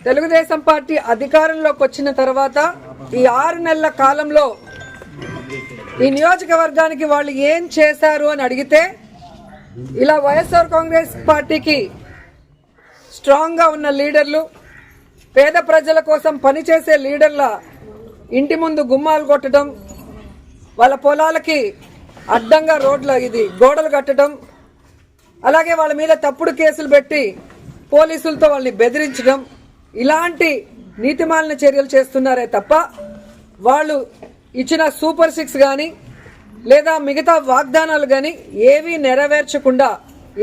Telugu Desam party అధికారంలోకి వచ్చిన తర్వాత ఈ 6 నెలల కాలంలో ఈ నియోజకవర్గానికి వాళ్ళు ఏం చేశారు అని అడిగితే ఇలా వైఎస్ఆర్ కాంగ్రెస్ పార్టీకి స్ట్రాంగ్ గా ఉన్న లీడర్లు, పేద ప్రజల కోసం పనిచేసే లీడర్ల ఇంటి ముందు గుమ్మాలు కొట్టడం, వాళ్ళ పొలాలకి అడ్డంగా గోడలు కట్టడం, అలాగే వాళ్ళ మీద తప్పుడు కేసులు పెట్టి పోలీసులతో వాళ్ళని బెదిరించడం, ఇలాంటి నీతిమాలిన చర్యలు చేస్తున్నారే తప్ప వాళ్ళు ఇచ్చిన సూపర్ 6 కానీ లేదా మిగతా వాగ్దానాలు కానీ ఏవీ నెరవేర్చకుండా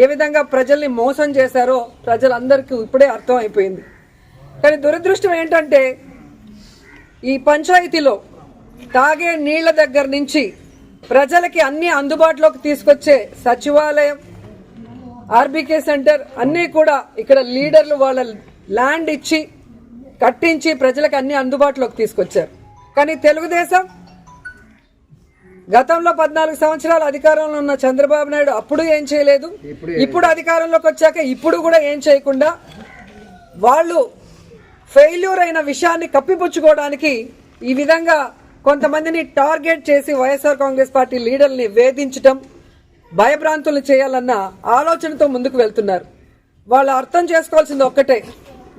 ఏ విధంగా ప్రజల్ని మోసం చేశారో ప్రజలందరికీ ఇప్పుడే అర్థం అయిపోయింది. కానీ దురదృష్టం ఏంటంటే ఈ పంచాయతీలో తాగే నీళ్ల దగ్గర నుంచి ప్రజలకి అన్ని అందుబాటులోకి తీసుకొచ్చే సచివాలయం, ఆర్బీకే సెంటర్ అన్నీ కూడా ఇక్కడ లీడర్లు వాళ్ళ ల్యాండ్ ఇచ్చి కట్టించి ప్రజలకు అన్ని అందుబాటులోకి తీసుకొచ్చారు. కానీ తెలుగుదేశం గతంలో 14 సంవత్సరాలు అధికారంలో ఉన్న చంద్రబాబు నాయుడు అప్పుడు ఏం చేయలేదు, ఇప్పుడు అధికారంలోకి వచ్చాక ఇప్పుడు కూడా ఏం చేయకుండా వాళ్ళు ఫెయిల్యూర్ అయిన విషయాన్ని కప్పిపుచ్చుకోవడానికి ఈ విధంగా కొంతమందిని టార్గెట్ చేసి వైఎస్ఆర్ కాంగ్రెస్ పార్టీ లీడర్ని వేధించడం, భయభ్రాంతులు చేయాలన్న ఆలోచనతో ముందుకు వెళ్తున్నారు. వాళ్ళు అర్థం చేసుకోవాల్సింది ఒక్కటే,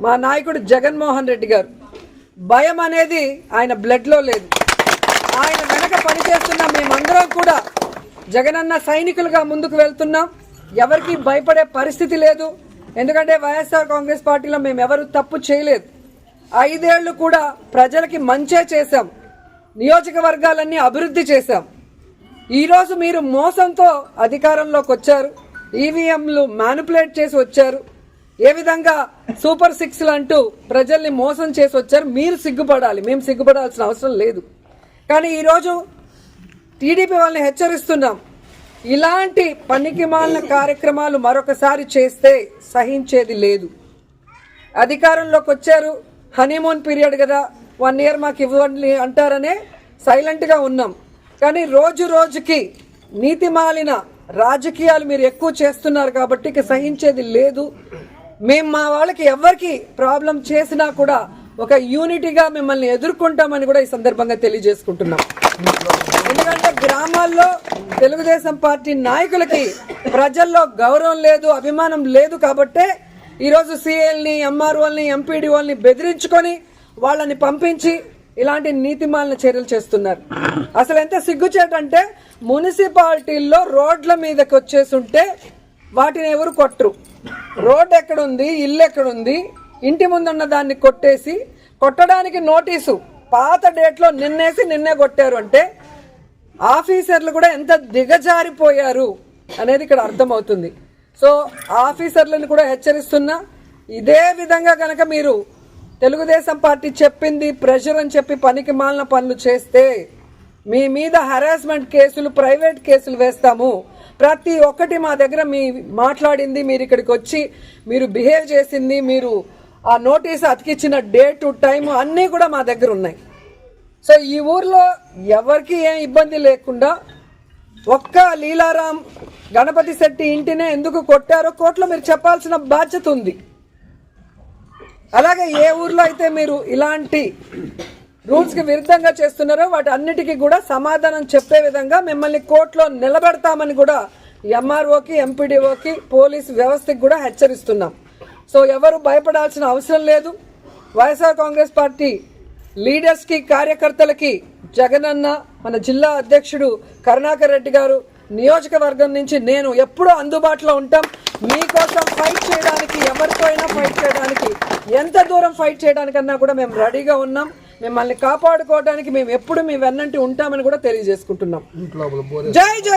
మా నాయకుడు జగన్మోహన్ రెడ్డి గారు భయం అనేది ఆయన బ్లడ్లో లేదు. ఆయన వెనక పనిచేస్తున్న మేమందరం కూడా జగనన్న సైనికులుగా ముందుకు వెళ్తున్నాం. ఎవరికి భయపడే పరిస్థితి లేదు. ఎందుకంటే వైఎస్ఆర్ కాంగ్రెస్ పార్టీలో మేము ఎవరు తప్పు చేయలేదు. 5 ఏళ్లు కూడా ప్రజలకి మంచే చేశాం, నియోజకవర్గాలన్నీ అభివృద్ధి చేశాం. ఈరోజు మీరు మోసంతో అధికారంలోకి వచ్చారు, ఈవీఎంలు మ్యానిపులేట్ చేసి వచ్చారు, ఏ విధంగా సూపర్ 6లు అంటూ ప్రజల్ని మోసం చేసి వచ్చారు. మీరు సిగ్గుపడాలి, మేము సిగ్గుపడాల్సిన అవసరం లేదు. కానీ ఈరోజు టీడీపీ వాళ్ళని హెచ్చరిస్తున్నాం, ఇలాంటి పనికిమాలిన కార్యక్రమాలు మరొకసారి చేస్తే సహించేది లేదు. అధికారంలోకి వచ్చారు, హనీమూన్ పీరియడ్ కదా, 1 ఇయర్ మాకు ఇవ్వండి అంటారనే సైలెంట్గా ఉన్నాం. కానీ రోజు రోజుకి నీతిమాలిన రాజకీయాలు మీరు ఎక్కువ చేస్తున్నారు కాబట్టి ఇక సహించేది లేదు. మేము మా వాళ్ళకి ఎవరికి ప్రాబ్లం చేసినా కూడా ఒక యూనిటీగా మిమ్మల్ని ఎదుర్కొంటామని కూడా ఈ సందర్భంగా తెలియజేసుకుంటున్నాం. ఎందుకంటే గ్రామాల్లో తెలుగుదేశం పార్టీ నాయకులకి ప్రజల్లో గౌరవం లేదు, అభిమానం లేదు కాబట్టే ఈరోజు సీఎల్ని, ఎంఆర్ఓల్ని, ఎంపీడీఓల్ని బెదిరించుకొని వాళ్ళని పంపించి ఇలాంటి నీతిమాలిన చర్యలు చేస్తున్నారు. అసలు ఎంత సిగ్గుచేటంటే మున్సిపాలిటీల్లో రోడ్ల మీదకి వచ్చేస్తుంటే వాటిని ఎవరు కొట్టరు. రోడ్ ఎక్కడుంది, ఇల్లు ఎక్కడుంది, ఇంటి ముందున్న దాన్ని కొట్టేసి కొట్టడానికి నోటీసు పాత డేట్లో నిన్నే కొట్టారు అంటే ఆఫీసర్లు కూడా ఎంత దిగజారిపోయారు అనేది ఇక్కడ అర్థమవుతుంది. సో ఆఫీసర్లను కూడా హెచ్చరిస్తున్నా, ఇదే విధంగా కనుక మీరు తెలుగుదేశం పార్టీ చెప్పింది ప్రెషర్ అని చెప్పి పనికి మాలిన పనులు చేస్తే మీ మీద హరాస్మెంట్ కేసులు, ప్రైవేట్ కేసులు వేస్తాము. ప్రతి ఒక్కటి మా దగ్గర మీ మాట్లాడింది, మీరు ఇక్కడికి వచ్చి మీరు బిహేవ్ చేసింది, మీరు ఆ నోటీస్ అతికిచ్చిన డేట్ టైం అన్నీ కూడా మా దగ్గర ఉన్నాయి. సో ఈ ఊర్లో ఎవరికి ఏం ఇబ్బంది లేకుండా ఒక్క లీలారాం గణపతి శెట్టి ఇంటినే ఎందుకు కొట్టారో కోర్టులో మీరు చెప్పాల్సిన బాధ్యత ఉంది. అలాగే ఏ ఊర్లో అయితే మీరు ఇలాంటి రూల్స్కి విరుద్ధంగా చేస్తున్నారో వాటి అన్నిటికీ కూడా సమాధానం చెప్పే విధంగా మిమ్మల్ని కోర్టులో నిలబెడతామని కూడా ఎంఆర్ఓకి, ఎంపీడీఓకి, పోలీసు వ్యవస్థకి కూడా హెచ్చరిస్తున్నాం. సో ఎవరు భయపడాల్సిన అవసరం లేదు. వైఎస్ఆర్ కాంగ్రెస్ పార్టీ లీడర్స్కి, కార్యకర్తలకి జగనన్న, మన జిల్లా అధ్యక్షుడు కరుణాకర్ రెడ్డి గారు, నియోజకవర్గం నుంచి నేను ఎప్పుడూ అందుబాటులో ఉంటాం. మీకోసం ఫైట్ చేయడానికి, ఎవరితో అయినా ఫైట్ చేయడానికి, ఎంత దూరం ఫైట్ చేయడానికన్నా కూడా మేము రెడీగా ఉన్నాం. మిమ్మల్ని కాపాడుకోవడానికి మేము ఎప్పుడు మీ వెన్నంటి ఉంటామని కూడా తెలియజేసుకుంటున్నాం. జై జై.